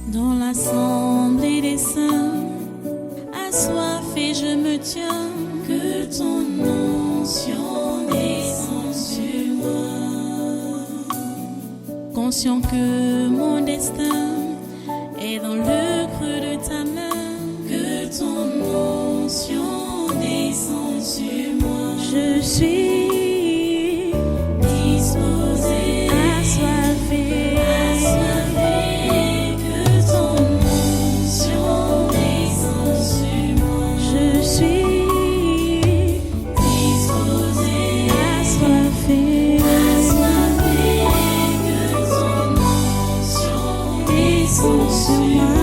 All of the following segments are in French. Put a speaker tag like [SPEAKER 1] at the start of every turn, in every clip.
[SPEAKER 1] Dans l'assemblée des saints, assoiffé je me tiens, que ton onction descende sur moi. Conscient que mon destin est dans le creux de ta main, que ton onction descende sur moi. Je suis disposé, assoiffé, que ton onction descende sur moi. Je suis disposé, assoiffé, que ton onction descende sur moi.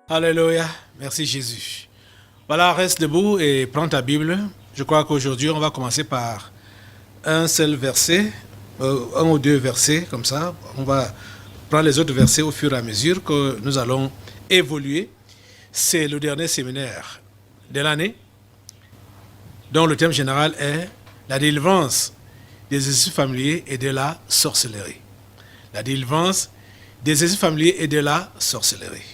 [SPEAKER 2] Alléluia, merci Jésus. Voilà, reste debout et prends ta Bible. Je crois qu'aujourd'hui, on va commencer par un seul verset, un ou deux versets, comme ça. On va prendre les autres versets au fur et à mesure que nous allons évoluer. C'est le dernier séminaire de l'année, dont le thème général est la délivrance des esprits familiers et de la sorcellerie. La délivrance des esprits familiers et de la sorcellerie.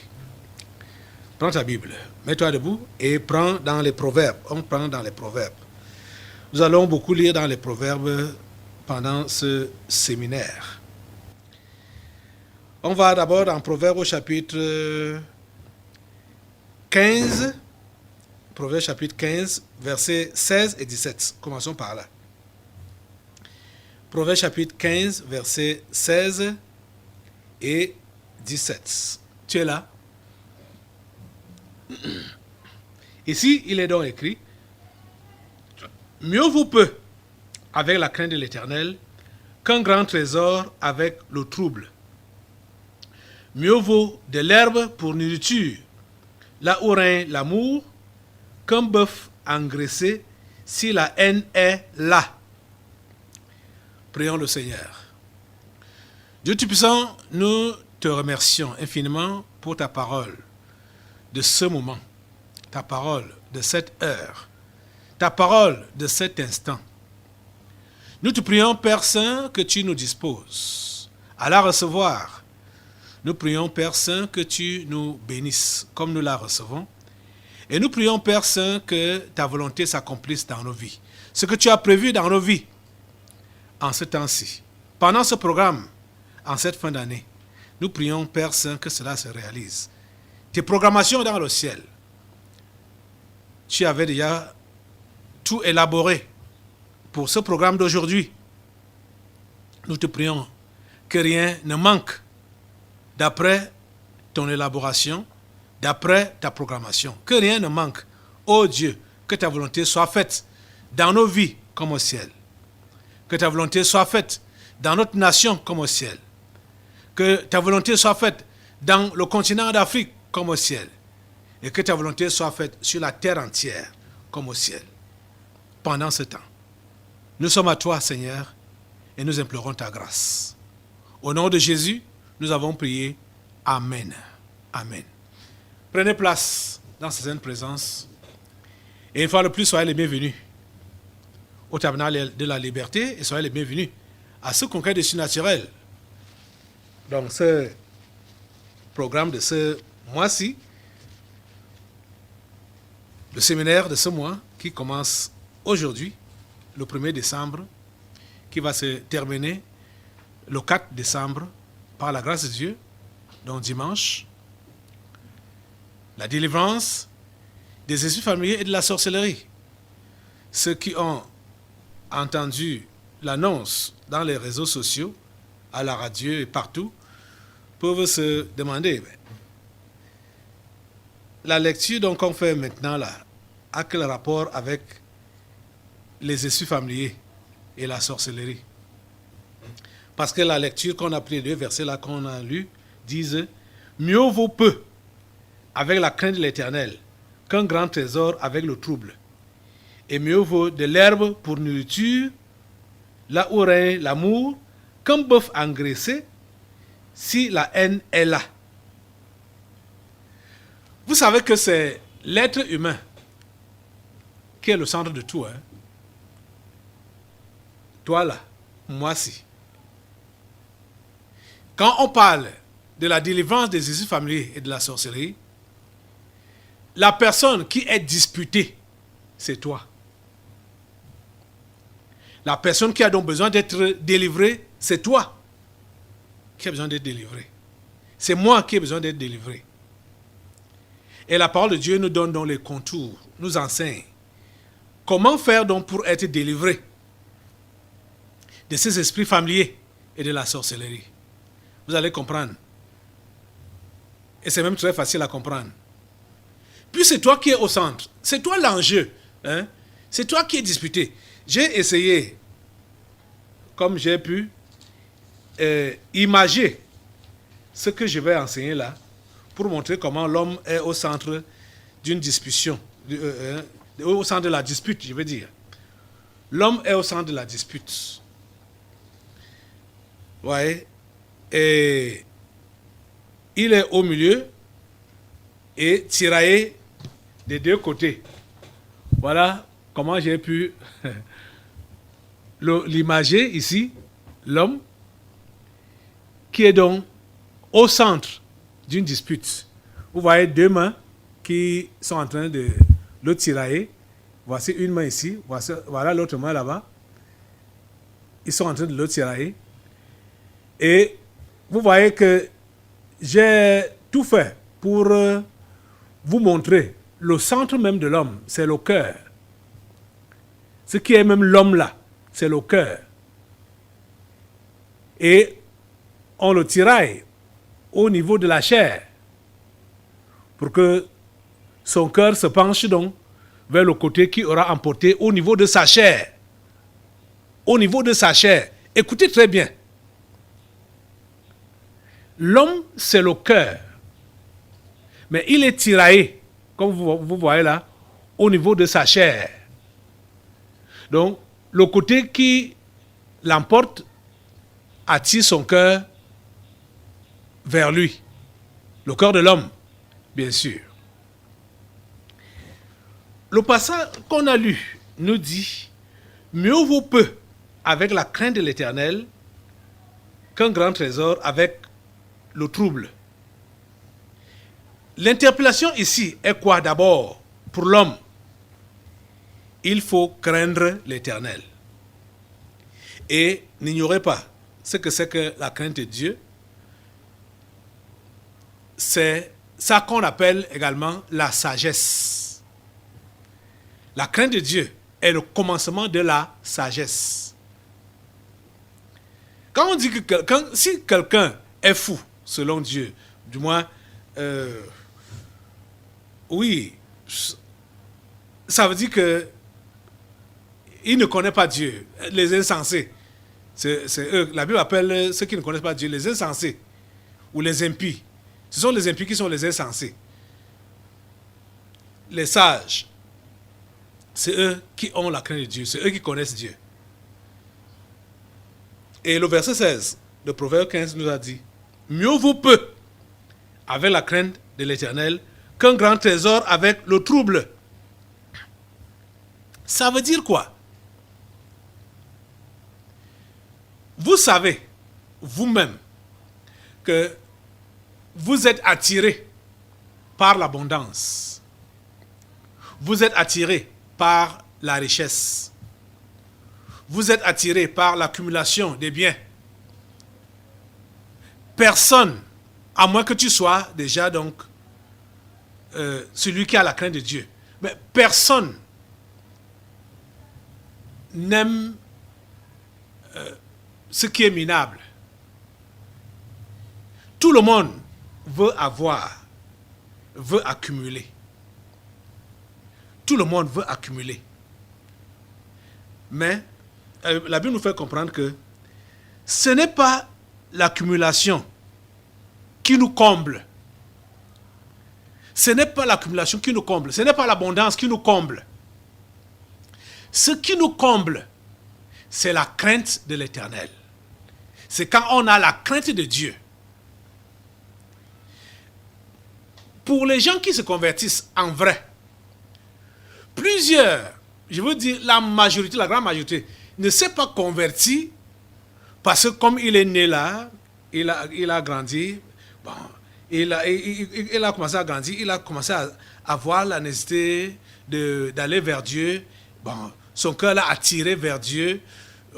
[SPEAKER 2] Prends ta Bible, mets-toi debout et prends dans les proverbes. On prend dans les proverbes. Nous allons beaucoup lire dans les proverbes pendant ce séminaire. On va d'abord dans Proverbes au chapitre 15. Proverbes chapitre 15, versets 16 et 17. Commençons par là. Proverbes chapitre 15, versets 16 et 17. Tu es là? Ici, il est donc écrit: mieux vaut peu avec la crainte de l'Éternel qu'un grand trésor avec le trouble. Mieux vaut de l'herbe pour nourriture, là où règne l'amour, qu'un bœuf engraissé si la haine est là. Prions le Seigneur. Dieu Tout-Puissant, nous te remercions infiniment pour ta parole de ce moment, ta parole de cette heure, ta parole de cet instant. Nous te prions, Père Saint, que tu nous disposes à la recevoir. Nous prions, Père Saint, que tu nous bénisses comme nous la recevons. Et nous prions, Père Saint, que ta volonté s'accomplisse dans nos vies. Ce que tu as prévu dans nos vies en ce temps-ci, pendant ce programme, en cette fin d'année, nous prions, Père Saint, que cela se réalise. Tes programmations dans le ciel, tu avais déjà tout élaboré pour ce programme d'aujourd'hui. Nous te prions que rien ne manque d'après ton élaboration, d'après ta programmation. Que rien ne manque. Ô Dieu, que ta volonté soit faite dans nos vies comme au ciel. Que ta volonté soit faite dans notre nation comme au ciel. Que ta volonté soit faite dans le continent d'Afrique comme au ciel. Et que ta volonté soit faite sur la terre entière comme au ciel. Pendant ce temps, nous sommes à toi, Seigneur, et nous implorons ta grâce. Au nom de Jésus, nous avons prié. Amen. Amen. Prenez place dans cette sainte présence. Et une fois de plus, soyez les bienvenus au tabernacle de la liberté et soyez les bienvenus à ce congrès de surnaturel. Donc, ce programme de ce mois-ci, le séminaire de ce mois qui commence aujourd'hui, le 1er décembre, qui va se terminer le 4 décembre par la grâce de Dieu, donc dimanche, la délivrance des esprits familiers et de la sorcellerie. Ceux qui ont entendu l'annonce dans les réseaux sociaux, à la radio et partout, peuvent se demander, la lecture donc qu'on fait maintenant là, a quel rapport avec les esprits familiers et la sorcellerie? Parce que la lecture qu'on a pris, les deux versets là qu'on a lus, disent mieux vaut peu avec la crainte de l'Éternel qu'un grand trésor avec le trouble. Et mieux vaut de l'herbe pour nourriture, là où règne l'amour, qu'un bœuf engraissé, si la haine est là. Vous savez que c'est l'être humain qui est le centre de tout. Hein? Toi là, moi si. Quand on parle de la délivrance des issues familiers et de la sorcellerie, la personne qui est disputée, c'est toi. La personne qui a donc besoin d'être délivrée, c'est toi qui a besoin d'être délivré. C'est moi qui ai besoin d'être délivré. Et la parole de Dieu nous donne donc les contours, nous enseigne comment faire donc pour être délivré de ces esprits familiers et de la sorcellerie. Vous allez comprendre. Et c'est même très facile à comprendre. Puis c'est toi qui es au centre. C'est toi l'enjeu. Hein? C'est toi qui es disputé. J'ai essayé, comme j'ai pu, imager ce que je vais enseigner là, pour montrer comment l'homme est au centre d'une discussion, au centre de la dispute, je veux dire. L'homme est au centre de la dispute. Ouais. Et il est au milieu et tiraillé des deux côtés. Voilà comment j'ai pu l'imager ici, l'homme qui est donc au centre d'une dispute. Vous voyez deux mains qui sont en train de le tirailler. Voici une main ici, voilà l'autre main là-bas. Ils sont en train de le tirailler. Et vous voyez que j'ai tout fait pour vous montrer le centre même de l'homme, c'est le cœur. Ce qui est même l'homme là, c'est le cœur. Et on le tiraille au niveau de la chair pour que son cœur se penche donc vers le côté qui aura emporté au niveau de sa chair. Au niveau de sa chair. Écoutez très bien. L'homme, c'est le cœur. Mais il est tiraillé, comme vous voyez là, au niveau de sa chair. Donc, le côté qui l'emporte attire son cœur vers lui. Le cœur de l'homme, bien sûr. Le passage qu'on a lu nous dit « Mieux vaut peu avec la crainte de l'Éternel qu'un grand trésor avec le trouble. » L'interpellation ici est quoi d'abord pour l'homme? Il faut craindre l'Éternel. Et n'ignorez pas ce que c'est que la crainte de Dieu. C'est ça qu'on appelle également la sagesse. La crainte de Dieu est le commencement de la sagesse. Quand on dit que si quelqu'un est fou, selon Dieu, du moins, oui, ça veut dire que il ne connaît pas Dieu. Les insensés, c'est eux. La Bible appelle ceux qui ne connaissent pas Dieu les insensés ou les impies. Ce sont les impies qui sont les insensés. Les sages, c'est eux qui ont la crainte de Dieu, c'est eux qui connaissent Dieu. Et le verset 16 de Proverbe 15 nous a dit « Mieux vaut peu avec la crainte de l'Éternel qu'un grand trésor avec le trouble. » Ça veut dire quoi? Vous savez, vous-même, que vous êtes attiré par l'abondance. Vous êtes attiré par la richesse. Vous êtes attiré par l'accumulation des biens. Personne, à moins que tu sois déjà donc celui qui a la crainte de Dieu, mais personne n'aime ce qui est minable. Tout le monde veut avoir, veut accumuler. Tout le monde veut accumuler. Mais la Bible nous fait comprendre que ce n'est pas l'accumulation qui nous comble. Ce n'est pas l'accumulation qui nous comble. Ce n'est pas l'abondance qui nous comble. Ce qui nous comble, c'est la crainte de l'Éternel. C'est quand on a la crainte de Dieu. Pour les gens qui se convertissent en vrai, plusieurs, je veux dire la majorité, la grande majorité, ne s'est pas converti parce que comme il est né là, il a grandi, bon, il a commencé à grandir, il a commencé à avoir la nécessité d'aller vers Dieu. Bon, son cœur l'a attiré vers Dieu,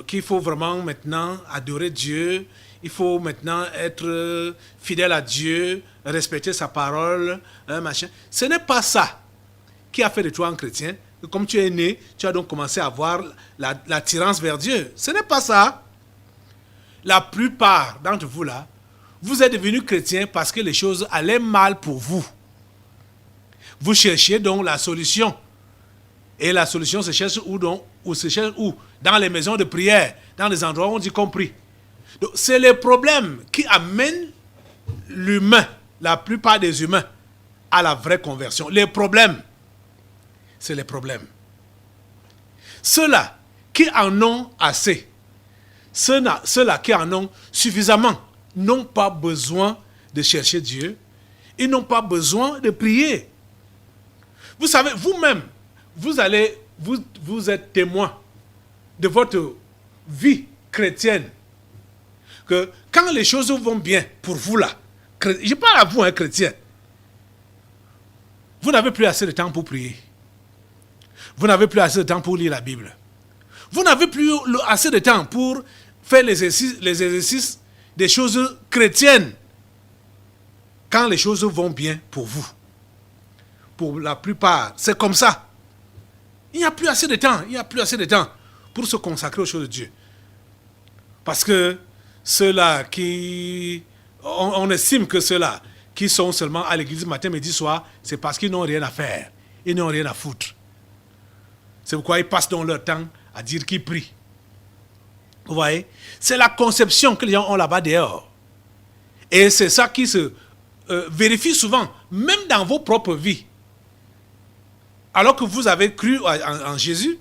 [SPEAKER 2] qu'il faut vraiment maintenant adorer Dieu, il faut maintenant être fidèle à Dieu, respecter sa parole, machin. Ce n'est pas ça qui a fait de toi un chrétien. Comme tu es né, tu as donc commencé à avoir l'attirance vers Dieu. Ce n'est pas ça. La plupart d'entre vous là, vous êtes devenus chrétiens parce que les choses allaient mal pour vous. Vous cherchiez donc la solution. Et la solution se cherche où donc? Ou se cherche où? Dans les maisons de prière, dans les endroits où on dit compris. Donc c'est les problèmes qui amènent l'humain, la plupart des humains, à la vraie conversion. Les problèmes, c'est les problèmes. Ceux-là qui en ont assez, ceux-là qui en ont suffisamment, n'ont pas besoin de chercher Dieu. Ils n'ont pas besoin de prier. Vous savez, vous-même, vous êtes témoin de votre vie chrétienne. Que quand les choses vont bien pour vous là, je parle à vous, un chrétien, vous n'avez plus assez de temps pour prier. Vous n'avez plus assez de temps pour lire la Bible. Vous n'avez plus assez de temps pour faire les exercices des choses chrétiennes. Quand les choses vont bien pour vous. Pour la plupart, c'est comme ça. Il n'y a plus assez de temps. Il n'y a plus assez de temps pour se consacrer aux choses de Dieu. Parce que ceux-là qui... On estime que ceux-là qui sont seulement à l'église matin, midi, soir, c'est parce qu'ils n'ont rien à faire. Ils n'ont rien à foutre. C'est pourquoi ils passent donc leur temps à dire qu'ils prient. Vous voyez? C'est la conception que les gens ont là-bas dehors. Et c'est ça qui se vérifie souvent, même dans vos propres vies. Alors que vous avez cru en Jésus,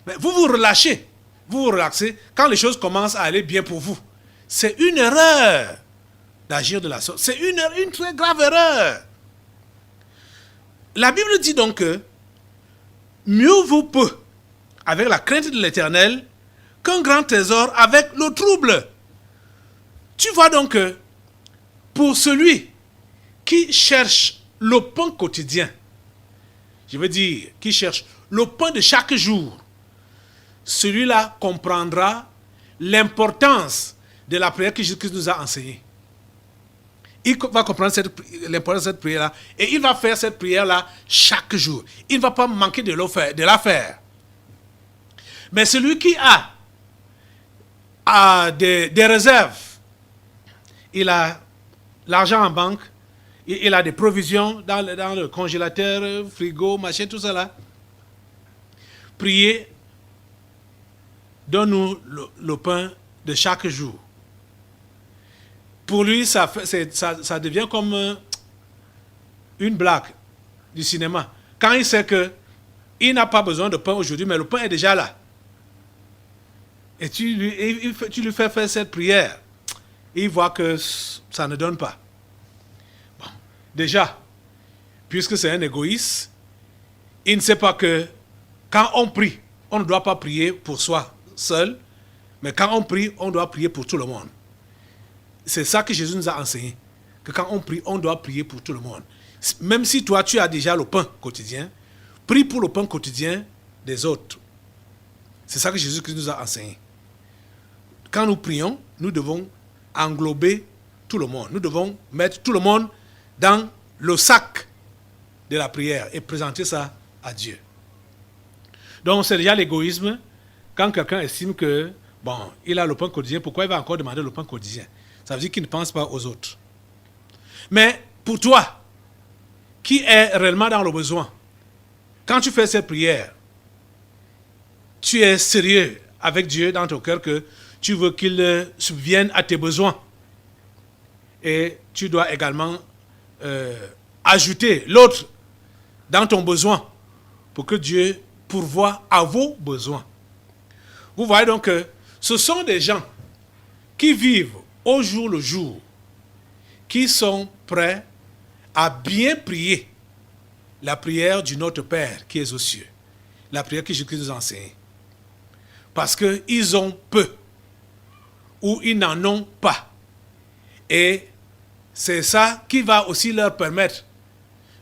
[SPEAKER 2] mais vous vous relâchez, vous vous relaxez quand les choses commencent à aller bien pour vous. C'est une erreur d'agir de la sorte. C'est une très grave erreur. La Bible dit donc que mieux vous peut avec la crainte de l'Éternel qu'un grand trésor avec le trouble. Tu vois donc que pour celui qui cherche le pain quotidien, je veux dire, qui cherche le pain de chaque jour, celui-là comprendra l'importance de la prière que Jésus nous a enseignée. Il va comprendre l'importance de cette prière-là et il va faire cette prière-là chaque jour. Il ne va pas manquer de la faire. Mais celui qui a des réserves, il a l'argent en banque, il a des provisions dans le congélateur, frigo, machin, tout ça là. Priez, donne-nous le pain de chaque jour. Pour lui, ça devient comme une blague du cinéma. Quand il sait qu'il n'a pas besoin de pain aujourd'hui, mais le pain est déjà là. Et tu lui fais faire cette prière. Et il voit que ça ne donne pas. Bon, déjà, puisque c'est un égoïste, il ne sait pas que quand on prie, on ne doit pas prier pour soi seul, mais quand on prie, on doit prier pour tout le monde. C'est ça que Jésus nous a enseigné. Que quand on prie, on doit prier pour tout le monde. Même si toi, tu as déjà le pain quotidien, prie pour le pain quotidien des autres. C'est ça que Jésus nous a enseigné. Quand nous prions, nous devons englober tout le monde. Nous devons mettre tout le monde dans le sac de la prière et présenter ça à Dieu. Donc c'est déjà l'égoïsme. Quand quelqu'un estime que, bon, il a le pain quotidien, pourquoi il va encore demander le pain quotidien? Ça veut dire qu'il ne pense pas aux autres. Mais pour toi, qui est réellement dans le besoin, quand tu fais cette prière, tu es sérieux avec Dieu dans ton cœur que tu veux qu'il subvienne à tes besoins. Et tu dois également ajouter l'autre dans ton besoin pour que Dieu pourvoie à vos besoins. Vous voyez donc que ce sont des gens qui vivent au jour le jour, qui sont prêts à bien prier la prière du Notre Père qui est aux cieux, la prière que Jésus nous enseigne. Parce qu'ils ont peu ou ils n'en ont pas. Et c'est ça qui va aussi leur permettre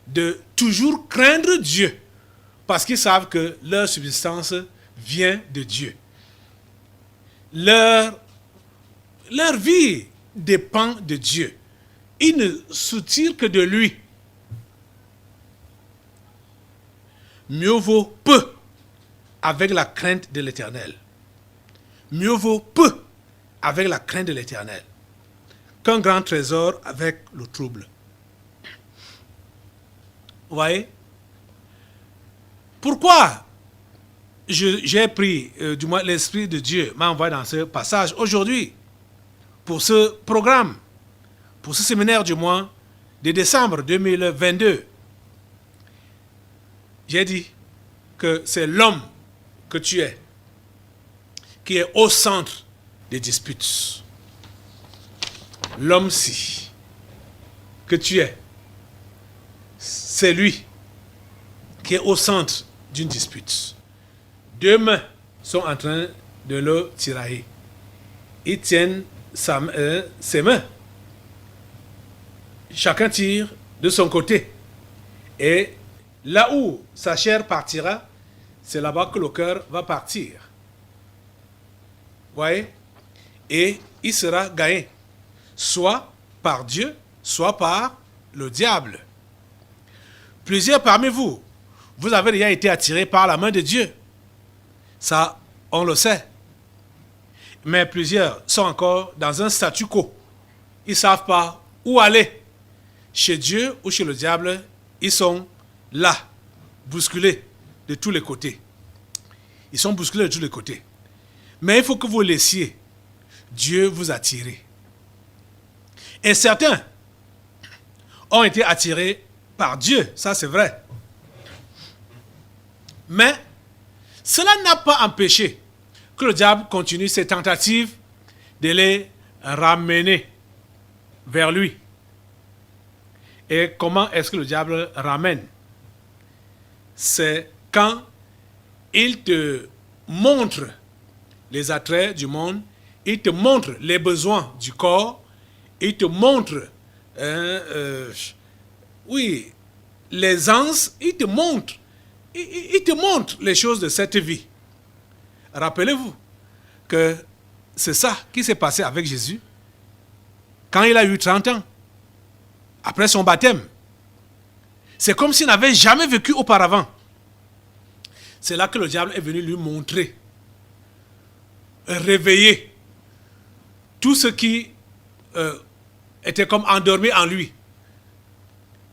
[SPEAKER 2] de toujours craindre Dieu, parce qu'ils savent que leur subsistance vient de Dieu. Leur vie dépend de Dieu. Ils ne soutirent que de lui. Mieux vaut peu avec la crainte de l'Éternel. Mieux vaut peu avec la crainte de l'Éternel qu'un grand trésor avec le trouble. Vous voyez? Pourquoi j'ai pris, du moins l'Esprit de Dieu m'a envoyé dans ce passage aujourd'hui, pour ce programme, pour ce séminaire du mois de décembre 2022. J'ai dit que c'est l'homme que tu es qui est au centre des disputes. L'homme-ci que tu es, c'est lui qui est au centre d'une dispute. Deux mains sont en train de le tirailler. Ils tiennent ses mains. Chacun tire de son côté. Et là où sa chair partira, c'est là-bas que le cœur va partir. Vous voyez? Et il sera gagné, soit par Dieu, soit par le diable. Plusieurs parmi vous, vous avez déjà été attirés par la main de Dieu. Ça, on le sait. Mais plusieurs sont encore dans un statu quo. Ils ne savent pas où aller. Chez Dieu ou chez le diable, ils sont là, bousculés de tous les côtés. Ils sont bousculés de tous les côtés. Mais il faut que vous laissiez Dieu vous attirer. Et certains ont été attirés par Dieu, ça c'est vrai. Mais cela n'a pas empêché que le diable continue ses tentatives de les ramener vers lui. Et comment est-ce que le diable ramène? C'est quand il te montre les attraits du monde, il te montre les besoins du corps, il te montre l'aisance, il te montre les choses de cette vie. Rappelez-vous que c'est ça qui s'est passé avec Jésus quand il a eu 30 ans, après son baptême. C'est comme s'il n'avait jamais vécu auparavant. C'est là que le diable est venu lui montrer, réveiller tout ce qui était comme endormi en lui.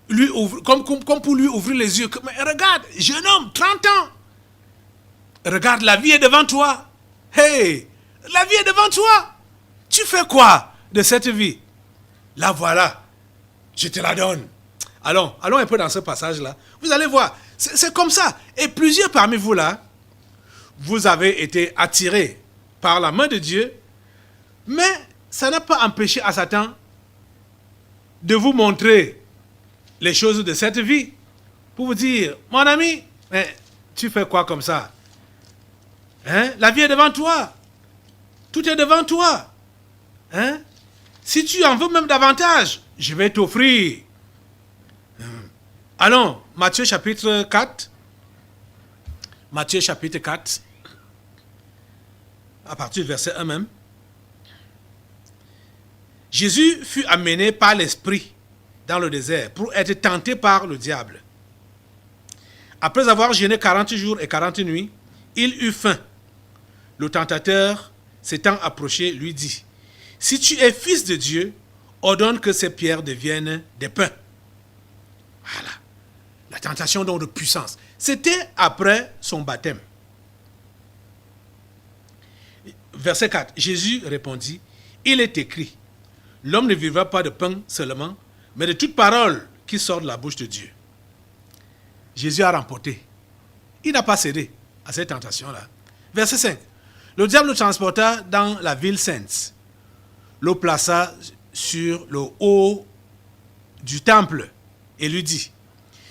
[SPEAKER 2] Lui comme pour lui ouvrir les yeux. Mais regarde, jeune homme, 30 ans. Regarde, la vie est devant toi. Hey, la vie est devant toi. Tu fais quoi de cette vie? Là, voilà. Je te la donne. Allons un peu dans ce passage-là. Vous allez voir, c'est comme ça. Et plusieurs parmi vous là, vous avez été attirés par la main de Dieu, mais ça n'a pas empêché à Satan de vous montrer les choses de cette vie, pour vous dire, mon ami, mais tu fais quoi comme ça? Hein? La vie est devant toi. Tout est devant toi. Hein? Si tu en veux même davantage, je vais t'offrir. Allons, Matthieu chapitre 4. Matthieu chapitre 4. À partir du verset 1 même. Jésus fut amené par l'Esprit dans le désert pour être tenté par le diable. Après avoir jeûné 40 jours et 40 nuits, il eut faim. Le tentateur, s'étant approché, lui dit, « Si tu es fils de Dieu, ordonne que ces pierres deviennent des pains. » Voilà. La tentation donc de puissance. C'était après son baptême. Verset 4. Jésus répondit, « Il est écrit, l'homme ne vivra pas de pain seulement, mais de toute parole qui sort de la bouche de Dieu. » Jésus a remporté. Il n'a pas cédé à cette tentation-là. Verset 5. Le diable le transporta dans la ville sainte, le plaça sur le haut du temple et lui dit,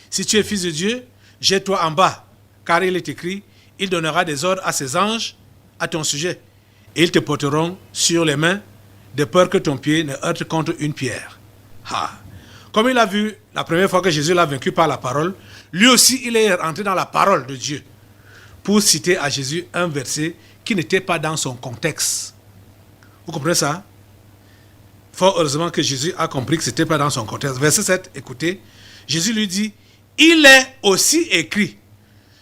[SPEAKER 2] si tu es fils de Dieu, jette-toi en bas, car il est écrit, il donnera des ordres à ses anges à ton sujet, et ils te porteront sur les mains, de peur que ton pied ne heurte contre une pierre. Ah. Comme il a vu la première fois que Jésus l'a vaincu par la parole, lui aussi il est rentré dans la parole de Dieu pour citer à Jésus un verset qui n'était pas dans son contexte. Vous comprenez ça? Fort heureusement que Jésus a compris que ce n'était pas dans son contexte. Verset 7, écoutez, Jésus lui dit, il est aussi écrit,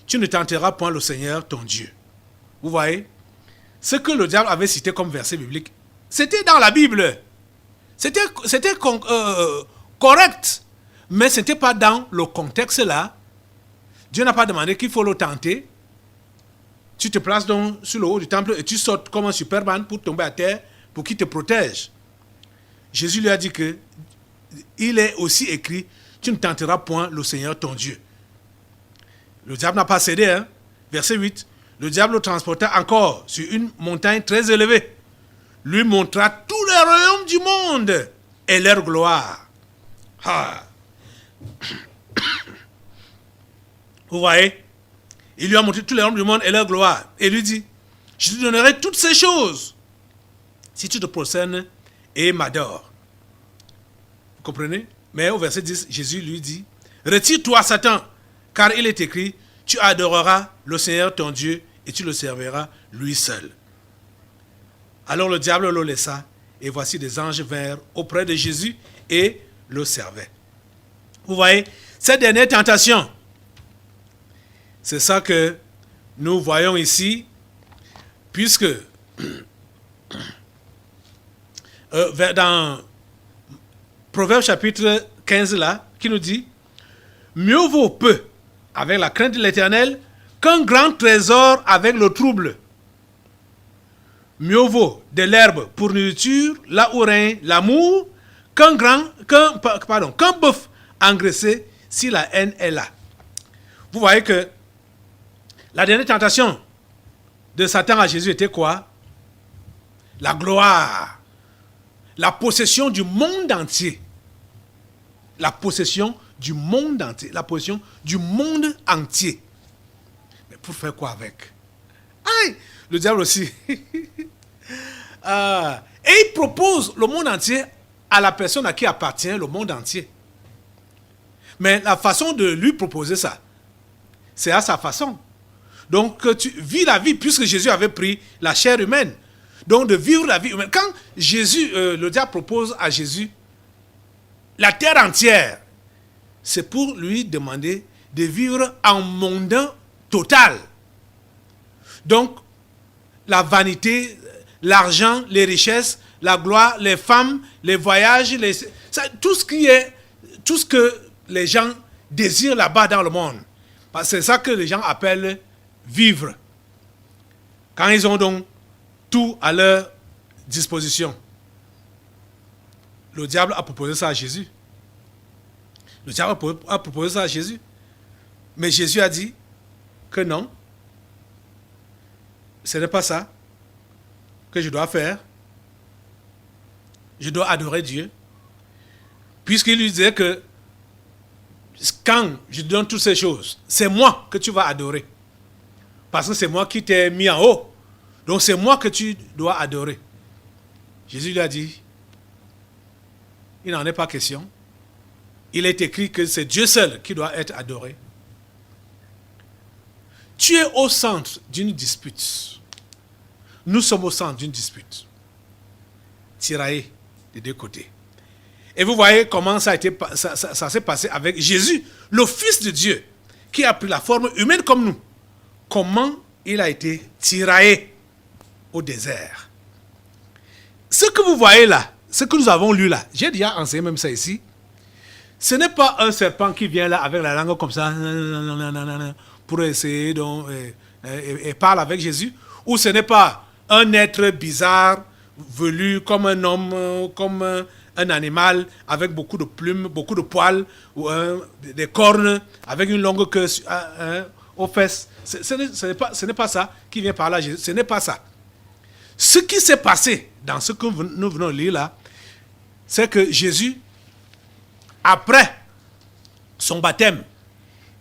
[SPEAKER 2] tu ne tenteras point le Seigneur ton Dieu. Vous voyez? Ce que le diable avait cité comme verset biblique, c'était dans la Bible. C'était correct, mais ce n'était pas dans le contexte là. Dieu n'a pas demandé qu'il faut le tenter. Tu te places donc sur le haut du temple et tu sautes comme un Superman pour tomber à terre, pour qu'il te protège. Jésus lui a dit que il est aussi écrit, tu ne tenteras point le Seigneur ton Dieu. Le diable n'a pas cédé. Hein? Verset 8, le diable le transporta encore sur une montagne très élevée, lui montra tous les royaumes du monde et leur gloire. Ah. Vous voyez? Il lui a montré tous les royaumes du monde et leur gloire. Et lui dit, je te donnerai toutes ces choses si tu te prosternes et m'adores. Vous comprenez? Mais au verset 10, Jésus lui dit, retire-toi Satan, car il est écrit, tu adoreras le Seigneur ton Dieu et tu le serviras lui seul. Alors le diable le laissa, et voici des anges vinrent auprès de Jésus et le servaient. Vous voyez, cette dernière tentation, c'est ça que nous voyons ici, puisque dans Proverbe chapitre 15 là, qui nous dit, mieux vaut peu avec la crainte de l'Éternel qu'un grand trésor avec le trouble. Mieux vaut de l'herbe pour nourriture, là où règne l'amour, qu'un bœuf engraissé si la haine est là. Vous voyez que la dernière tentation de Satan à Jésus était quoi? La gloire, la possession du monde entier. La possession du monde entier. La possession du monde entier. Mais pour faire quoi avec? Aïe, le diable aussi. Et il propose le monde entier à la personne à qui appartient le monde entier. Mais la façon de lui proposer ça, c'est à sa façon. Donc, que tu vis la vie, puisque Jésus avait pris la chair humaine. Donc, de vivre la vie humaine. Quand Jésus, le diable propose à Jésus la terre entière, c'est pour lui demander de vivre en mondain total. Donc, la vanité, l'argent, les richesses, la gloire, les femmes, les voyages, tout ce que les gens désirent là-bas dans le monde. C'est ça que les gens appellent vivre. Quand ils ont donc tout à leur disposition. Le diable a proposé ça à Jésus. Le diable a proposé ça à Jésus. Mais Jésus a dit que non. Ce n'est pas ça que je dois faire. Je dois adorer Dieu. Puisqu'il lui disait que quand je te donne toutes ces choses, c'est moi que tu vas adorer. Parce que c'est moi qui t'ai mis en haut. Donc c'est moi que tu dois adorer. Jésus lui a dit, il n'en est pas question. Il est écrit que c'est Dieu seul qui doit être adoré. Tu es au centre d'une dispute. Nous sommes au centre d'une dispute. Tiraillés des deux côtés. Et vous voyez comment ça s'est passé avec Jésus, le Fils de Dieu, qui a pris la forme humaine comme nous. Comment il a été tiraillé au désert. Ce que vous voyez là, ce que nous avons lu là, j'ai déjà enseigné même ça ici, ce n'est pas un serpent qui vient là avec la langue comme ça, pour essayer et parle avec Jésus, ou ce n'est pas un être bizarre, velu comme un homme, comme un animal avec beaucoup de plumes, beaucoup de poils, ou des cornes, avec une longue queue aux fesses. Ce n'est pas ça qui vient par là, Jésus. Ce n'est pas ça. Ce qui s'est passé dans ce que nous venons de lire là, c'est que Jésus, après son baptême,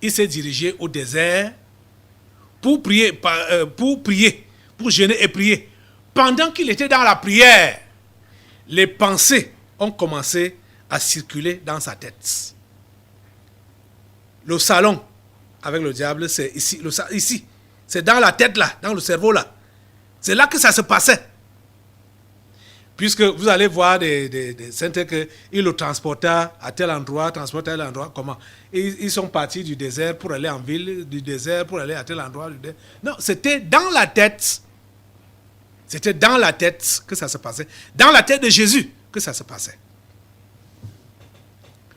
[SPEAKER 2] il s'est dirigé au désert pour prier, pour jeûner et prier. Pendant qu'il était dans la prière, les pensées ont commencé à circuler dans sa tête. Le salon avec le diable, c'est ici, ici. C'est dans la tête là, dans le cerveau là. C'est là que ça se passait. Puisque vous allez voir des saints qu'ils le transportaient à tel endroit, comment? Ils sont partis du désert pour aller en ville, du désert pour aller à tel endroit. Non, c'était dans la tête. C'était dans la tête que ça se passait. Dans la tête de Jésus que ça se passait.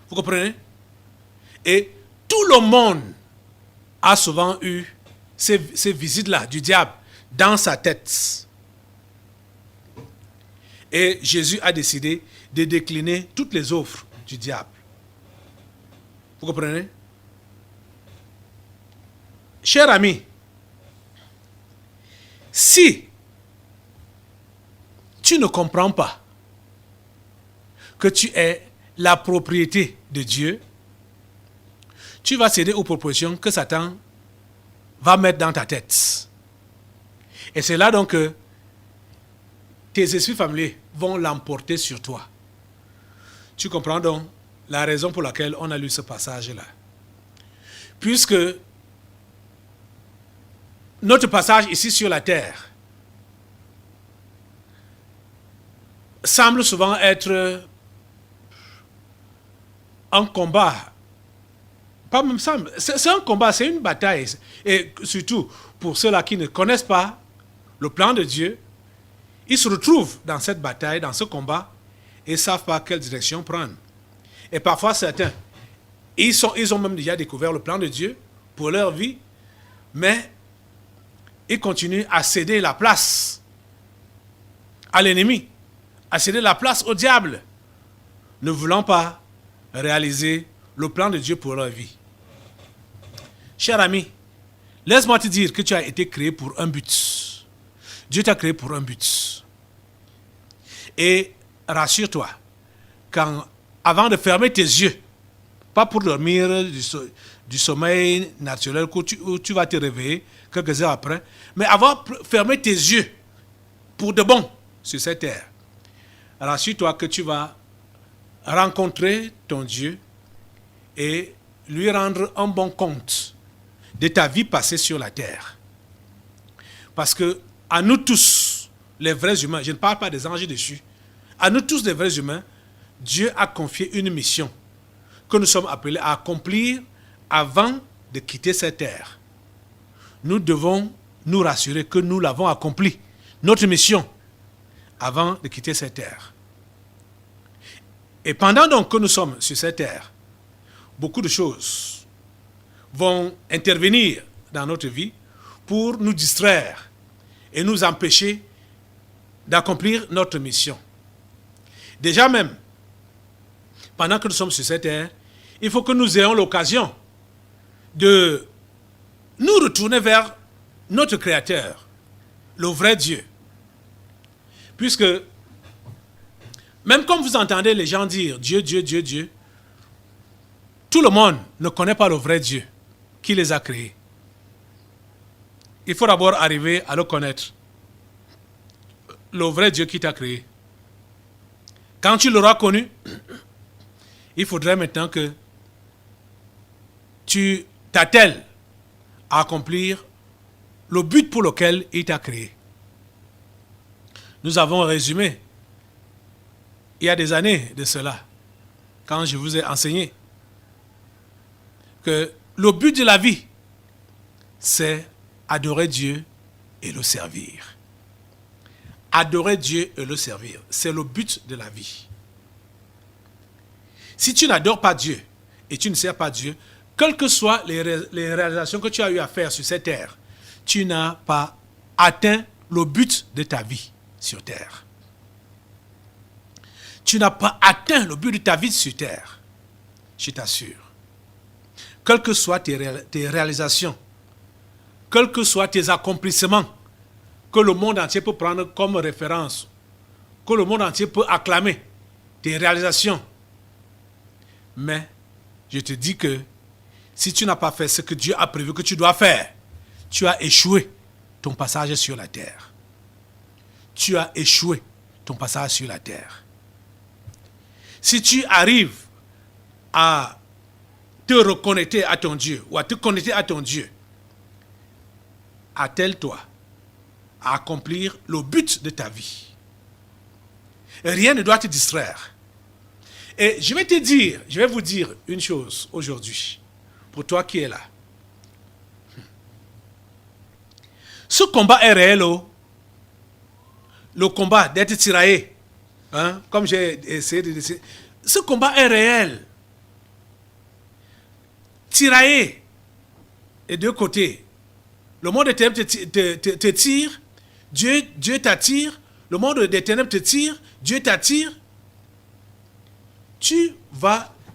[SPEAKER 2] Vous comprenez? Et tout le monde a souvent eu ces visites-là du diable dans sa tête. Et Jésus a décidé de décliner toutes les offres du diable. Vous comprenez? Cher ami, si tu ne comprends pas que tu es la propriété de Dieu, tu vas céder aux propositions que Satan va mettre dans ta tête. Et c'est là donc que tes esprits familiers vont l'emporter sur toi. Tu comprends donc la raison pour laquelle on a lu ce passage-là. Puisque notre passage ici sur la terre semble souvent être un combat. Pas même semble, c'est un combat, c'est une bataille. Et surtout pour ceux-là qui ne connaissent pas le plan de Dieu, ils se retrouvent dans cette bataille, dans ce combat, et ne savent pas quelle direction prendre. Et parfois certains, ils ont même déjà découvert le plan de Dieu pour leur vie, mais ils continuent à céder la place à l'ennemi, à céder la place au diable, ne voulant pas réaliser le plan de Dieu pour leur vie. Cher ami, laisse-moi te dire que tu as été créé pour un but. Dieu t'a créé pour un but. Et rassure-toi, avant de fermer tes yeux, pas pour dormir du sommeil naturel où tu vas te réveiller quelques heures après, mais avant de fermer tes yeux pour de bon sur cette terre, rassure-toi que tu vas rencontrer ton Dieu et lui rendre un bon compte de ta vie passée sur la terre. Parce que à nous tous, les vrais humains, je ne parle pas des anges déchus, à nous tous les vrais humains, Dieu a confié une mission que nous sommes appelés à accomplir avant de quitter cette terre. Nous devons nous rassurer que nous l'avons accompli, notre mission, avant de quitter cette terre. Et pendant donc que nous sommes sur cette terre, beaucoup de choses vont intervenir dans notre vie pour nous distraire et nous empêcher d'accomplir notre mission. Déjà même, pendant que nous sommes sur cette terre, il faut que nous ayons l'occasion de nous retourner vers notre Créateur, le vrai Dieu. Puisque, même comme vous entendez les gens dire Dieu, Dieu, Dieu, Dieu, tout le monde ne connaît pas le vrai Dieu qui les a créés. Il faut d'abord arriver à le connaître. Le vrai Dieu qui t'a créé. Quand tu l'auras connu, il faudrait maintenant que tu t'attelles à accomplir le but pour lequel il t'a créé. Nous avons résumé, il y a des années de cela, quand je vous ai enseigné que le but de la vie, c'est adorer Dieu et le servir. Adorer Dieu et le servir, c'est le but de la vie. Si tu n'adores pas Dieu et tu ne sers pas Dieu, quelles que soient les réalisations que tu as eu à faire sur cette terre, tu n'as pas atteint le but de ta vie sur terre. Tu n'as pas atteint le but de ta vie sur terre, je t'assure. Quelles que soient tes réalisations, quels que soient tes accomplissements que le monde entier peut prendre comme référence, que le monde entier peut acclamer tes réalisations. Mais je te dis que si tu n'as pas fait ce que Dieu a prévu que tu dois faire, tu as échoué ton passage sur la terre. Tu as échoué ton passage sur la terre. Si tu arrives à te reconnecter à ton Dieu ou à te connecter à ton Dieu, attelle-toi à accomplir le but de ta vie. Rien ne doit te distraire. Et je vais vous dire une chose aujourd'hui, pour toi qui es là. Ce combat est réel, le combat d'être tiraillé, comme j'ai essayé de dire. Ce combat est réel. Tiraillé des deux côtés. Le monde des ténèbres te tire, Dieu t'attire, le monde des ténèbres te tire, Dieu t'attire.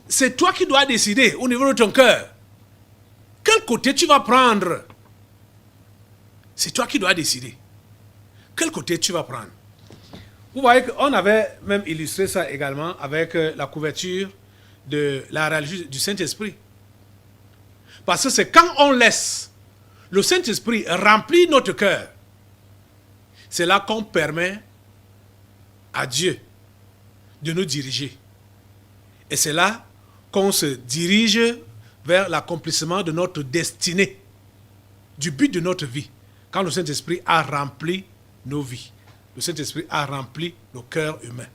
[SPEAKER 2] C'est toi qui dois décider au niveau de ton cœur. Quel côté tu vas prendre? C'est toi qui dois décider. Quel côté tu vas prendre? Vous voyez qu'on avait même illustré ça également avec la couverture de la réalité du Saint-Esprit. Parce que c'est quand on laisse le Saint-Esprit remplir notre cœur, c'est là qu'on permet à Dieu de nous diriger. Et c'est là qu'on se dirige vers l'accomplissement de notre destinée, du but de notre vie. Quand le Saint-Esprit a rempli nos vies, le Saint-Esprit a rempli nos cœurs humains.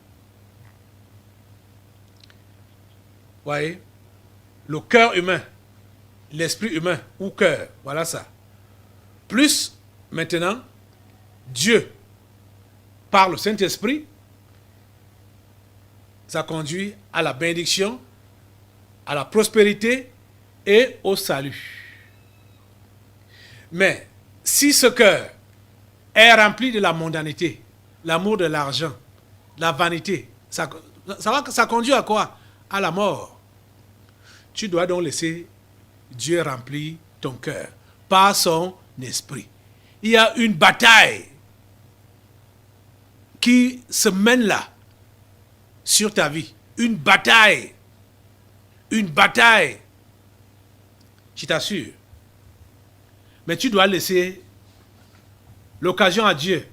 [SPEAKER 2] Vous voyez? Le cœur humain, l'esprit humain ou cœur, voilà ça. Plus, maintenant, Dieu, par le Saint-Esprit, ça conduit à la bénédiction, à la prospérité et au salut. Mais si ce cœur est rempli de la mondanité, l'amour de l'argent, la vanité, ça conduit à quoi? À la mort. Tu dois donc laisser Dieu remplir ton cœur par son esprit. Il y a une bataille qui se mène là sur ta vie. Une bataille. Une bataille. Je t'assure. Mais tu dois laisser l'occasion à Dieu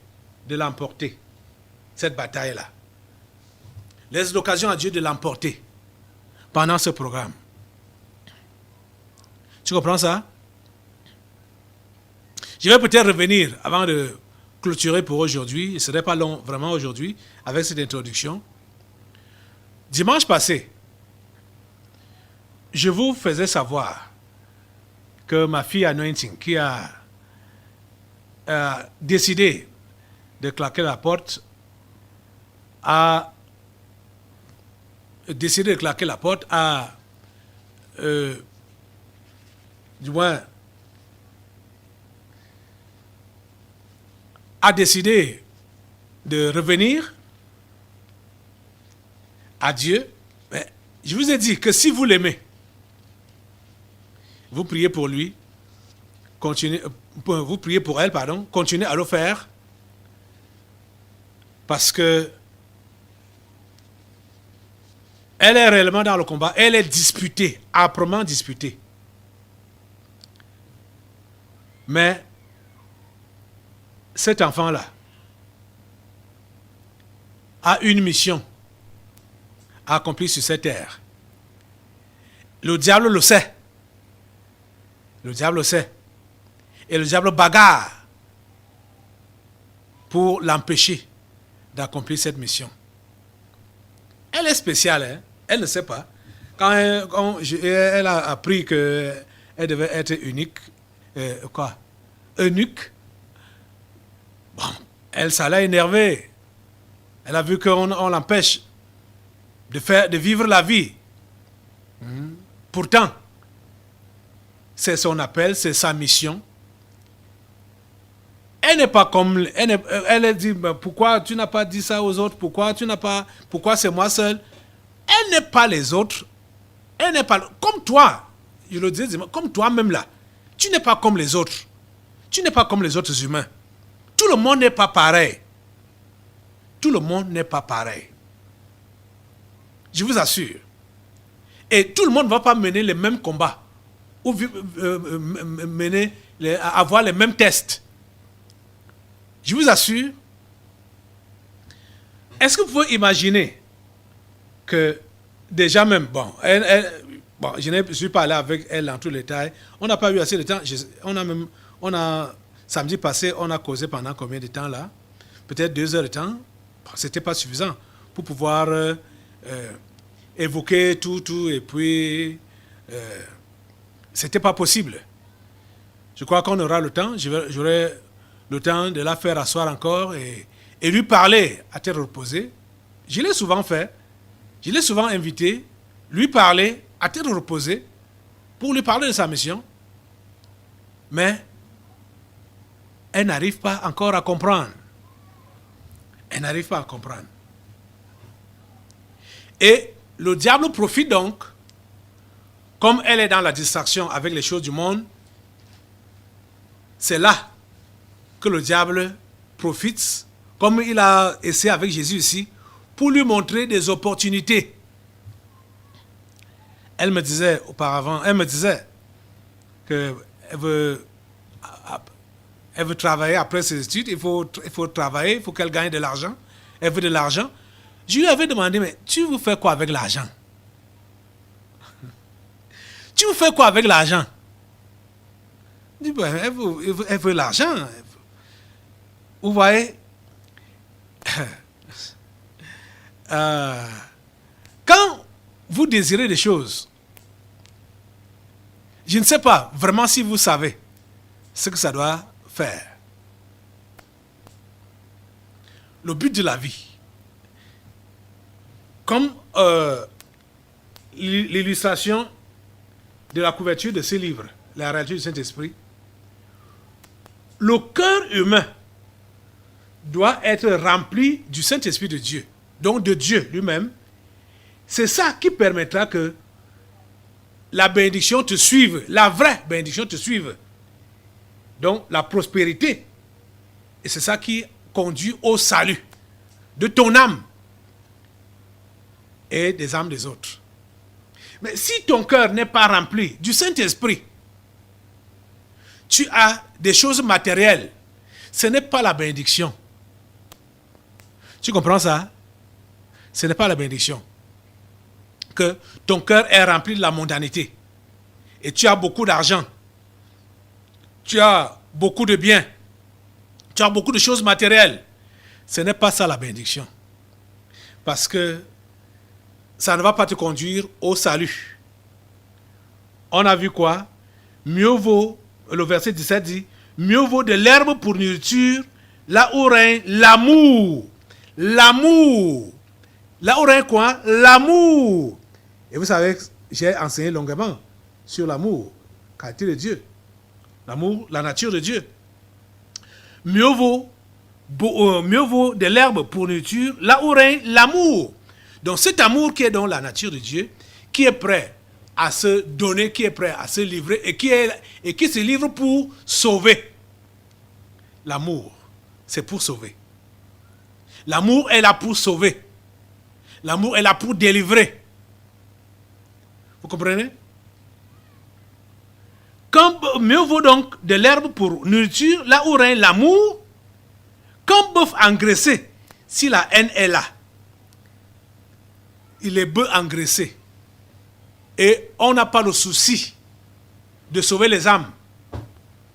[SPEAKER 2] de l'emporter. Cette bataille-là. Laisse l'occasion à Dieu de l'emporter pendant ce programme. Tu comprends ça? Je vais peut-être revenir avant de clôturer pour aujourd'hui. Il ne serait pas long vraiment aujourd'hui avec cette introduction. Dimanche passé, je vous faisais savoir que ma fille Anointing, qui a décidé de claquer la porte, a décidé de claquer la porte, du moins, a décidé de revenir à Dieu. Mais je vous ai dit que si vous l'aimez, vous priez pour lui, vous priez pour elle, pardon, continuez à le faire, parce que elle est réellement dans le combat, elle est disputée, âprement disputée. Mais cet enfant-là a une mission à accomplir sur cette terre. Le diable le sait. Le diable le sait. Et le diable bagarre pour l'empêcher d'accomplir cette mission. Elle est spéciale, hein? Elle ne sait pas. Quand elle a appris qu'elle devait être unique, eunuque, bon, ça l'a énervée. Elle a vu qu'on l'empêche de vivre la vie. Pourtant, c'est son appel, c'est sa mission. Elle n'est pas comme... Elle dit, pourquoi tu n'as pas dit ça aux autres? Pourquoi c'est moi seul? Elle n'est pas les autres. Elle n'est pas... Comme toi, je le disais, comme toi-même là. Tu n'es pas comme les autres. Tu n'es pas comme les autres humains. Tout le monde n'est pas pareil. Tout le monde n'est pas pareil. Je vous assure. Et tout le monde ne va pas mener les mêmes combats ou avoir les mêmes tests. Je vous assure. Est-ce que vous pouvez imaginer que déjà même, je ne suis pas allé avec elle en tous les détails. On n'a pas eu assez de temps. Samedi passé, on a causé pendant combien de temps là? Peut-être 2 heures de temps. C'était pas suffisant pour pouvoir évoquer tout, et puis c'était pas possible. Je crois qu'on aura le temps. J'aurai le temps de la faire asseoir encore et lui parler à tête reposée. Je l'ai souvent fait. Je l'ai souvent invité, lui parler à tête reposée pour lui parler de sa mission. Mais elle n'arrive pas encore à comprendre. Elle n'arrive pas à comprendre. Et le diable profite donc, comme elle est dans la distraction avec les choses du monde, c'est là que le diable profite, comme il a essayé avec Jésus ici, pour lui montrer des opportunités. Elle me disait qu'elle veut travailler après ses études, il faut travailler, il faut qu'elle gagne de l'argent. Elle veut de l'argent. Je lui avais demandé, mais tu veux faire quoi avec l'argent? Tu veux faire quoi avec l'argent? Elle dit, elle veut l'argent. Vous voyez? Quand vous désirez des choses, je ne sais pas vraiment si vous savez ce que ça doit faire. Le but de la vie, comme l'illustration de la couverture de ce livre, La réalité du Saint-Esprit, le cœur humain doit être rempli du Saint-Esprit de Dieu, donc de Dieu lui-même. C'est ça qui permettra que la bénédiction te suive, la vraie bénédiction te suive. Donc la prospérité. Et c'est ça qui conduit au salut de ton âme et des âmes des autres. Mais si ton cœur n'est pas rempli du Saint-Esprit, tu as des choses matérielles. Ce n'est pas la bénédiction. Tu comprends ça? Ce n'est pas la bénédiction. Que ton cœur est rempli de la mondanité. Et tu as beaucoup d'argent. Tu as beaucoup de biens. Tu as beaucoup de choses matérielles. Ce n'est pas ça la bénédiction. Parce que ça ne va pas te conduire au salut. On a vu quoi? Mieux vaut, le verset 17 dit, mieux vaut de l'herbe pour nourriture, là où règne l'amour. L'amour. Là où règne quoi? L'amour. Et vous savez, j'ai enseigné longuement sur l'amour, qualité de Dieu. L'amour, la nature de Dieu. Mieux vaut de l'herbe pour nourriture, là où règne l'amour. Donc cet amour qui est dans la nature de Dieu, qui est prêt à se donner, qui est prêt à se livrer et qui se livre pour sauver. L'amour, c'est pour sauver. L'amour est là pour sauver. L'amour est là pour délivrer. Vous comprenez? Quand mieux vaut donc de l'herbe pour nourriture, là où règne l'amour, qu'un bœuf engraissé, si la haine est là. Il est bœuf engraissé. Et on n'a pas le souci de sauver les âmes.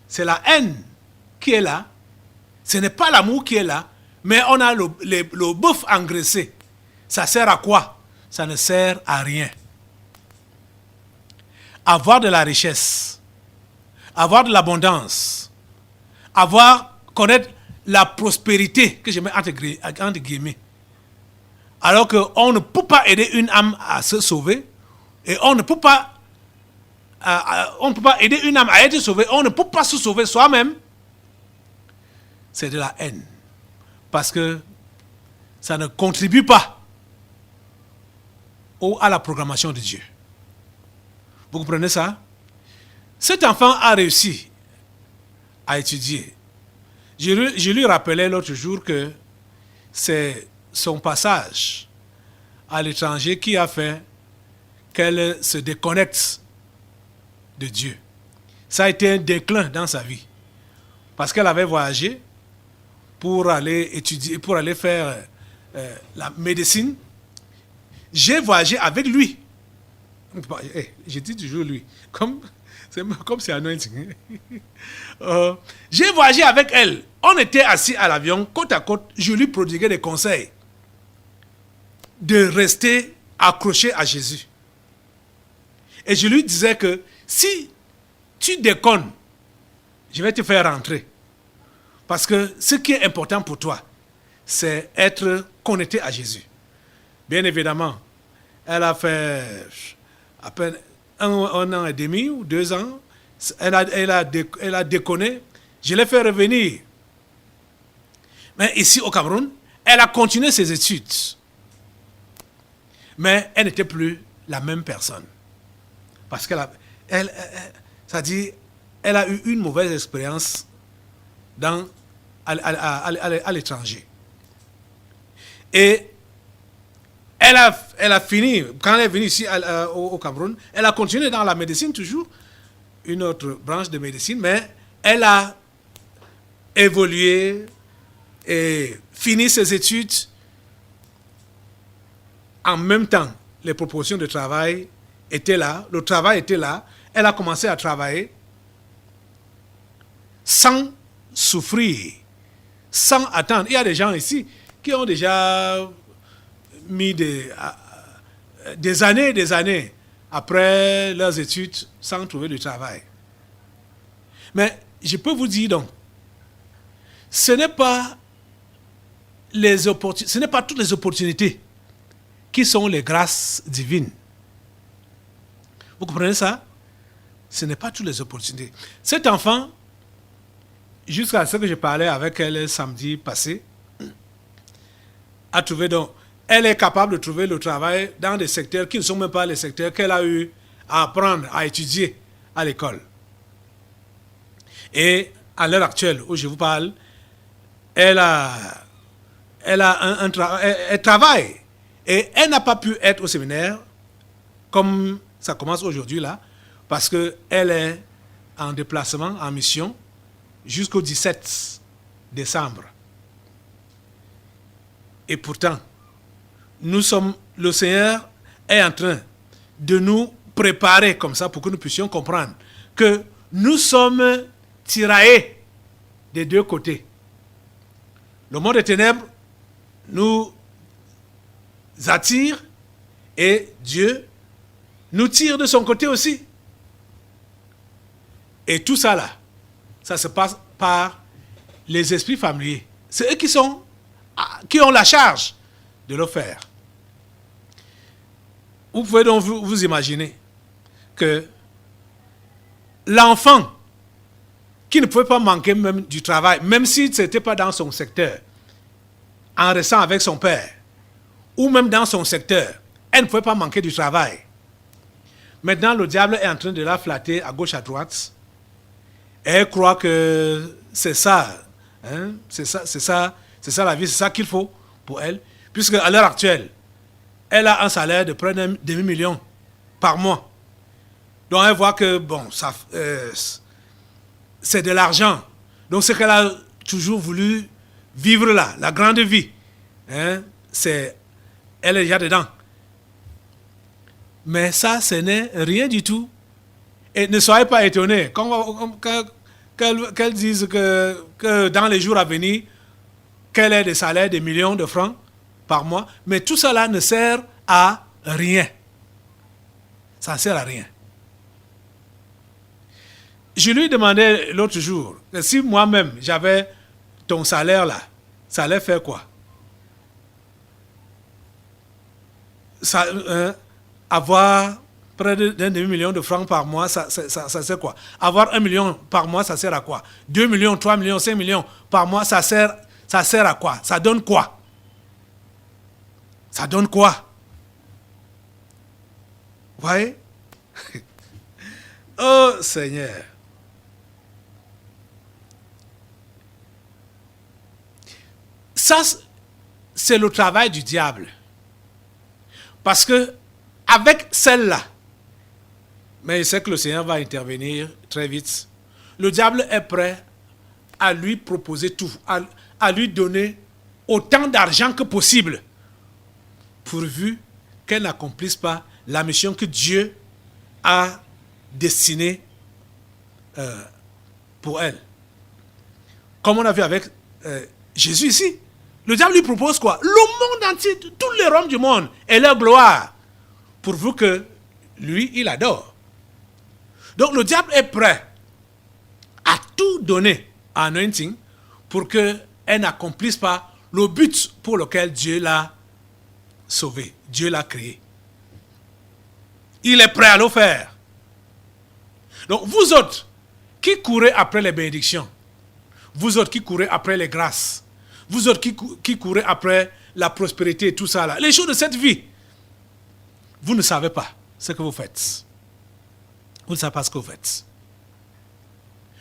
[SPEAKER 2] C'est la haine qui est là. Ce n'est pas l'amour qui est là. Mais on a le bœuf engraissé. Ça sert à quoi? Ça ne sert à rien. Avoir de la richesse, avoir de l'abondance, connaître la prospérité, que je mets entre guillemets, alors qu'on ne peut pas aider une âme à se sauver, et on ne peut pas aider une âme à être sauvée, on ne peut pas se sauver soi-même, c'est de la haine. Parce que ça ne contribue pas à la programmation de Dieu. Vous comprenez ça? Cet enfant a réussi à étudier. Je lui rappelais l'autre jour que c'est son passage à l'étranger qui a fait qu'elle se déconnecte de Dieu. Ça a été un déclin dans sa vie. Parce qu'elle avait voyagé pour aller étudier, pour aller faire la médecine. J'ai voyagé avec lui. Je dis toujours lui. Comme c'est anointing. J'ai voyagé avec elle. On était assis à l'avion, côte à côte. Je lui prodiguais des conseils de rester accroché à Jésus. Et je lui disais que si tu déconnes, je vais te faire rentrer. Parce que ce qui est important pour toi, c'est être connecté à Jésus. Bien évidemment, elle a fait à peine un an et demi ou 2 ans. Elle a déconné. Je l'ai fait revenir. Mais ici au Cameroun, elle a continué ses études. Mais elle n'était plus la même personne. Parce qu'elle elle a eu une mauvaise expérience à l'étranger. Et elle a fini, quand elle est venue ici au Cameroun, elle a continué dans la médecine toujours, une autre branche de médecine, mais elle a évolué et fini ses études. En même temps, les propositions de travail étaient là, le travail était là, elle a commencé à travailler sans souffrir, sans attendre. Il y a des gens ici qui ont déjà mis des années et des années après leurs études sans trouver de travail. Mais je peux vous dire donc, ce n'est pas toutes les opportunités qui sont les grâces divines. Vous comprenez ça? Ce n'est pas toutes les opportunités. Cet enfant, jusqu'à ce que je parlais avec elle samedi passé, a trouvé donc, elle est capable de trouver le travail dans des secteurs qui ne sont même pas les secteurs qu'elle a eu à apprendre, à étudier à l'école. Et à l'heure actuelle où je vous parle, elle travaille. Et elle n'a pas pu être au séminaire comme ça commence aujourd'hui là, parce qu'elle est en déplacement, en mission, jusqu'au 17 décembre. Et pourtant, le Seigneur est en train de nous préparer comme ça pour que nous puissions comprendre que nous sommes tiraillés des deux côtés. Le monde des ténèbres nous attire et Dieu nous tire de son côté aussi. Et tout ça là, ça se passe par les esprits familiers. C'est eux qui ont la charge de le faire. Vous pouvez donc vous imaginer que l'enfant qui ne pouvait pas manquer même du travail, même si ce n'était pas dans son secteur, en restant avec son père, ou même dans son secteur, elle ne pouvait pas manquer du travail. Maintenant, le diable est en train de la flatter à gauche, à droite. Et elle croit que c'est ça, hein? C'est ça la vie, c'est ça qu'il faut pour elle. Puisque à l'heure actuelle, elle a un salaire de près d'un demi-million par mois. Donc elle voit que, bon, c'est de l'argent. Donc ce qu'elle a toujours voulu vivre là, la grande vie, hein, elle est déjà dedans. Mais ça, ce n'est rien du tout. Et ne soyez pas étonnés qu'elle dise que dans les jours à venir, qu'elle ait des salaires de millions de francs par mois. Mais tout cela ne sert à rien. Ça ne sert à rien. Je lui demandais l'autre jour, que si moi-même j'avais ton salaire là, ça allait faire quoi? Avoir près d'un demi-million de francs par mois, ça sert quoi? Avoir 1 million par mois, ça sert à quoi? 2 millions, 3 millions, 5 millions par mois, ça sert à quoi? Ça donne quoi? Ça donne quoi? Vous voyez? Oh Seigneur! Ça, c'est le travail du diable. Parce que, avec celle-là, mais je sais que le Seigneur va intervenir très vite, le diable est prêt à lui proposer tout, à lui donner autant d'argent que possible, pourvu qu'elle n'accomplisse pas la mission que Dieu a destinée pour elle. Comme on a vu avec Jésus ici. Le diable lui propose quoi? Le monde entier, tous les royaumes du monde et leur gloire, pourvu que lui, il adore. Donc le diable est prêt à tout donner à Anointing pour qu'elle n'accomplisse pas le but pour lequel Dieu l'a sauvé, Dieu l'a créé. Il est prêt à le faire. Donc vous autres qui courez après les bénédictions, vous autres qui courez après les grâces, vous autres qui courez après la prospérité et tout ça là, les choses de cette vie, vous ne savez pas ce que vous faites. Vous ne savez pas ce que vous faites.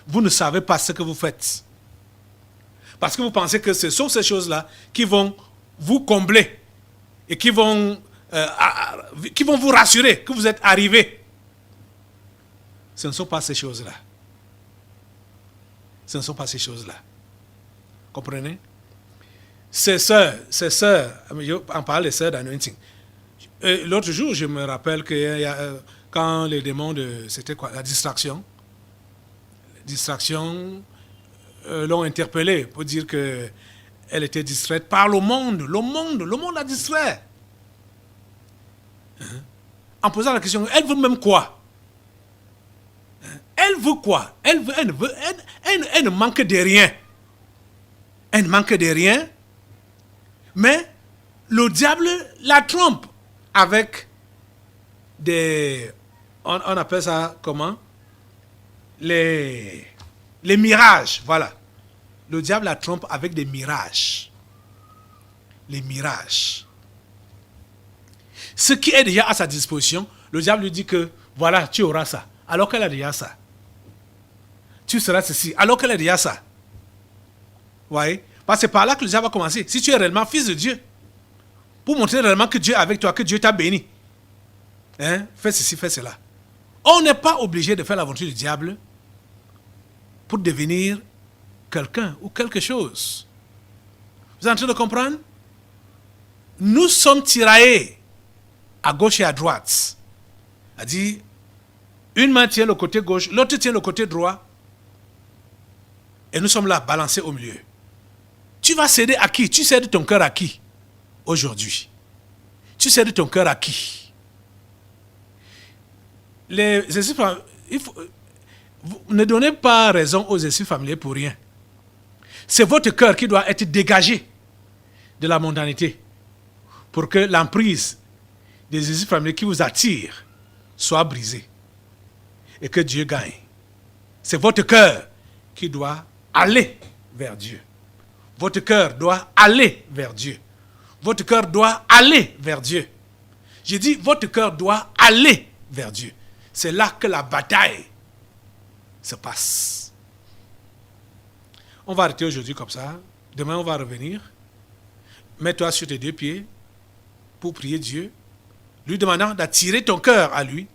[SPEAKER 2] Vous ne savez pas ce que vous faites. Parce que vous pensez que ce sont ces choses-là qui vont vous combler et qui vont vous rassurer que vous êtes arrivé. Ce ne sont pas ces choses-là. Ce ne sont pas ces choses-là. Comprenez? Ces sœurs, on parle des sœurs d'Anointing. L'autre jour, je me rappelle que quand les démons c'était quoi? La distraction. L'ont interpellée pour dire qu'elle était distraite par le monde. Le monde la distrait. En posant la question, elle veut même quoi? Elle veut quoi? Elle ne manque de rien. Elle ne manque de rien. Mais le diable la trompe avec des... On appelle ça comment? Les mirages, voilà. Le diable la trompe avec des mirages. Les mirages. Ce qui est déjà à sa disposition, le diable lui dit que, voilà, tu auras ça. Alors qu'elle a déjà ça. Tu seras ceci. Alors qu'elle a déjà ça. Vous voyez? Parce que c'est par là que le diable va commencer. Si tu es réellement fils de Dieu, pour montrer réellement que Dieu est avec toi, que Dieu t'a béni. Fais ceci, fais cela. On n'est pas obligé de faire l'aventure du diable pour devenir quelqu'un ou quelque chose. Vous êtes en train de comprendre? Nous sommes tiraillés à gauche et à droite. C'est-à-dire, une main tient le côté gauche, l'autre tient le côté droit. Et nous sommes là, balancés au milieu. Tu vas céder à qui? Tu cèdes ton cœur à qui aujourd'hui? Tu cèdes ton cœur à qui? Les exercices, vous ne donnez pas raison aux exercices familiers pour rien. C'est votre cœur qui doit être dégagé de la mondanité pour que l'emprise des exercices familiers qui vous attirent soit brisée et que Dieu gagne. C'est votre cœur qui doit aller vers Dieu. Votre cœur doit aller vers Dieu. Votre cœur doit aller vers Dieu. J'ai dit, votre cœur doit aller vers Dieu. C'est là que la bataille se passe. On va arrêter aujourd'hui comme ça. Demain, on va revenir. Mets-toi sur tes deux pieds pour prier Dieu, lui demandant d'attirer ton cœur à lui.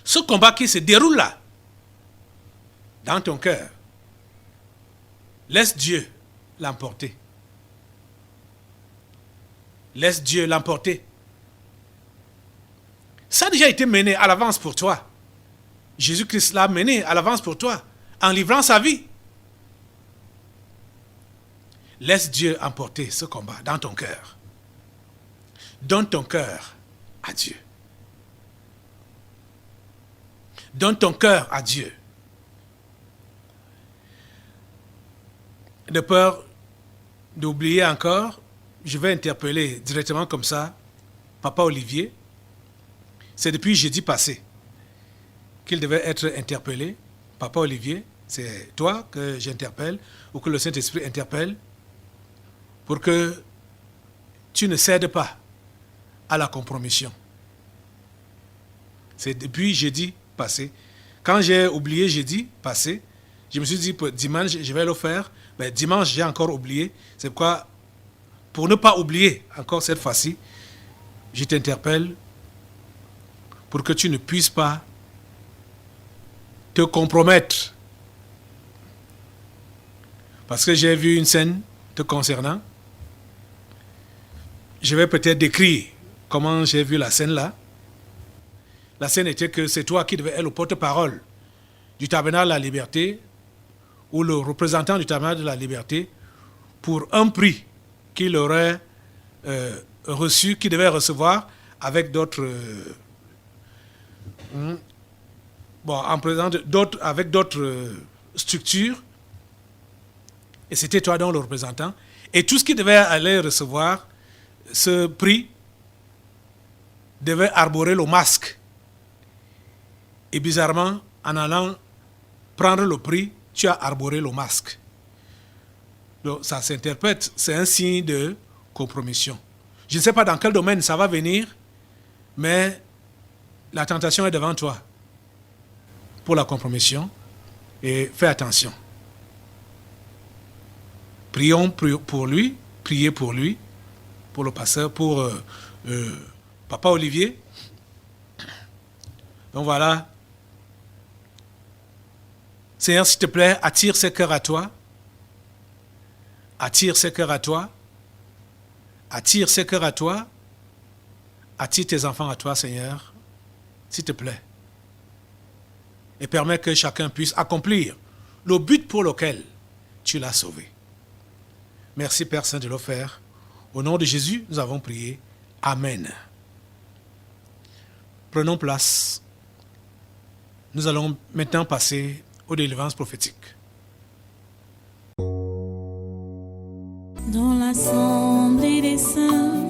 [SPEAKER 2] Ce combat qui se déroule là, dans ton cœur, laisse Dieu l'emporter. Laisse Dieu l'emporter. Ça a déjà été mené à l'avance pour toi. Jésus-Christ l'a mené à l'avance pour toi, en livrant sa vie. Laisse Dieu emporter ce combat dans ton cœur. Donne ton cœur à Dieu. Donne ton cœur à Dieu. De peur d'oublier encore, je vais interpeller directement comme ça Papa Olivier. C'est depuis jeudi passé qu'il devait être interpellé. Papa Olivier, c'est toi que j'interpelle ou que le Saint-Esprit interpelle pour que tu ne cèdes pas à la compromission. C'est depuis jeudi passé. Quand j'ai oublié jeudi passé, je me suis dit, dimanche, je vais le faire. Mais dimanche, j'ai encore oublié. C'est pourquoi, pour ne pas oublier encore cette fois-ci, je t'interpelle pour que tu ne puisses pas te compromettre. Parce que j'ai vu une scène te concernant. Je vais peut-être décrire comment j'ai vu la scène là. La scène était que c'est toi qui devais être le porte-parole du tabernacle de la liberté ou le représentant du tabernacle de la liberté pour un prix qu'il aurait reçu, qu'il devait recevoir avec d'autres... en présent d'autres, avec d'autres structures. Et c'était toi donc le représentant. Et tout ce qui devait aller recevoir ce prix devait arborer le masque. Et bizarrement, en allant prendre le prix, tu as arboré le masque. Donc ça s'interprète, c'est un signe de compromission. Je ne sais pas dans quel domaine ça va venir, mais la tentation est devant toi pour la compromission. Et fais attention. Prions pour lui, priez pour lui, pour le pasteur, pour Papa Olivier. Donc voilà. Seigneur, s'il te plaît, attire ses cœurs à toi. Attire ses cœurs à toi. Attire ses cœurs à toi. Attire tes enfants à toi, Seigneur. S'il te plaît. Et permets que chacun puisse accomplir le but pour lequel tu l'as sauvé. Merci, Père Saint, de le faire. Au nom de Jésus, nous avons prié. Amen. Prenons place. Nous allons maintenant passer aux délivrances prophétiques.
[SPEAKER 1] Dans l'assemblée des saints,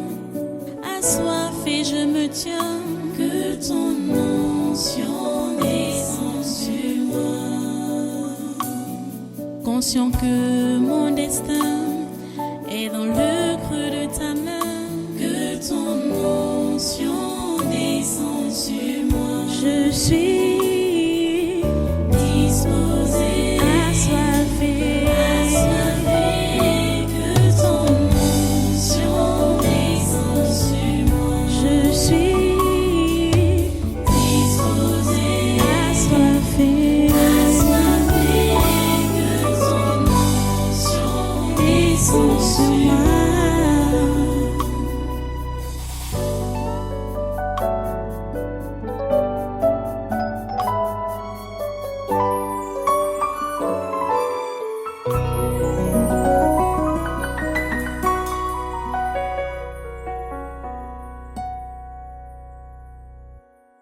[SPEAKER 1] assoiffé je me tiens, que ton onction descende sur moi. Conscient que mon destin est dans le creux de ta main, que ton onction descende sur moi. Je suis